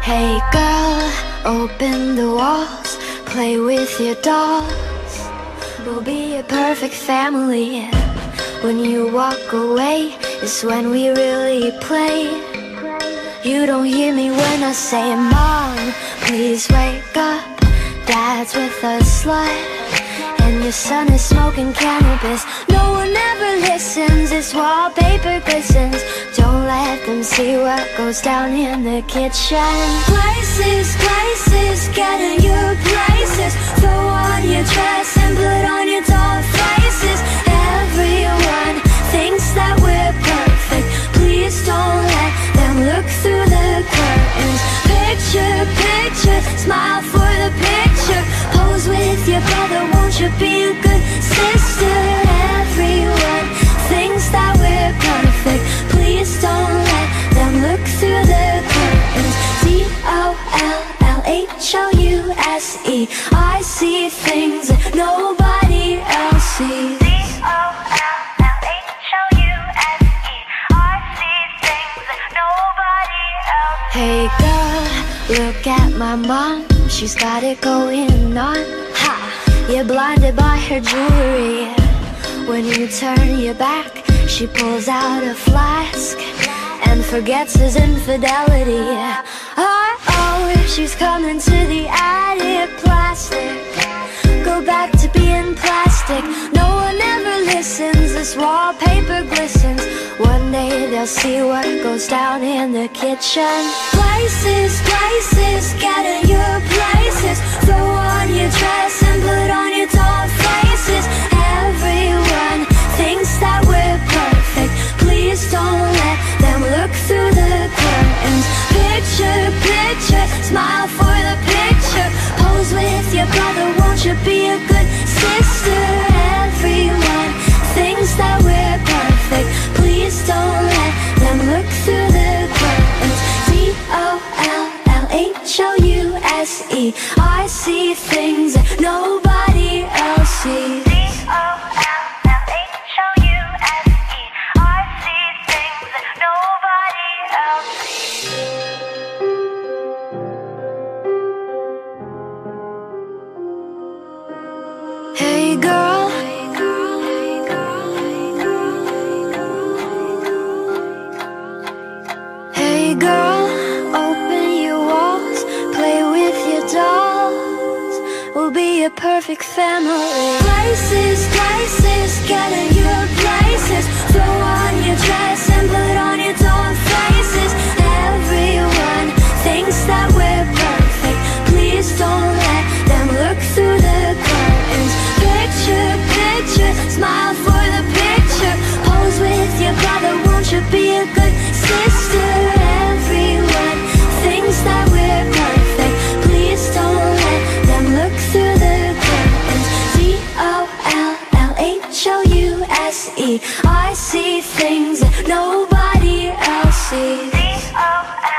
Hey girl, open the walls, play with your dolls. We'll be a perfect family. When you walk away is when we really play. You don't hear me when I say, Mom, please wake up. Dad's with a slut, and your son is smoking cannabis. No one ever listens, this wallpaper glistens. Don't let them see what goes down in the kitchen. Places, places, get in your places. Throw on your dress and put on your doll faces. Everyone thinks that we're perfect. Please don't let them look through the curtains. Picture, picture, smile for the picture. Pose with your brother, won't you be a good sister? Everyone thinks that we're perfect. Please don't let them look through the curtains. DOLLHOUSE, I see things that nobody else sees. Hey girl, look at my mom, she's got it going on. Ha! You're blinded by her jewelry. When you turn your back, she pulls out a flask and forgets his infidelity. Oh, she's coming to the attic. Plastic, go back to being plastic. No one ever listens, this wallpaper glistens. One day they'll see what goes down in the kitchen. Places, places, get in your places. Throw on your dress and put on your doll faces. Everyone thinks that we're perfect. Please don't let them look through the curtains. Picture, picture, smile for the picture. Pose with your brother, won't you be a good sister? Everyone thinks that we're perfect. Please don't let them look through the curtains. DOLLHOUSE, I see things that nobody else sees. Hey girl, hey girl, open your walls, play with your dolls. We'll be a perfect family. Places, places, get in your places. Throw on your dress and put on your doll faces. Everyone thinks that we're perfect. Please don't let them look through the curtains. Picture, picture, smile for the picture. Pose with your brother, won't you be a good sister? Everyone thinks that we're perfect. Please don't let them look through the curtains. DOLLHOUSE, I see things that nobody else sees. DOLLHOUSE,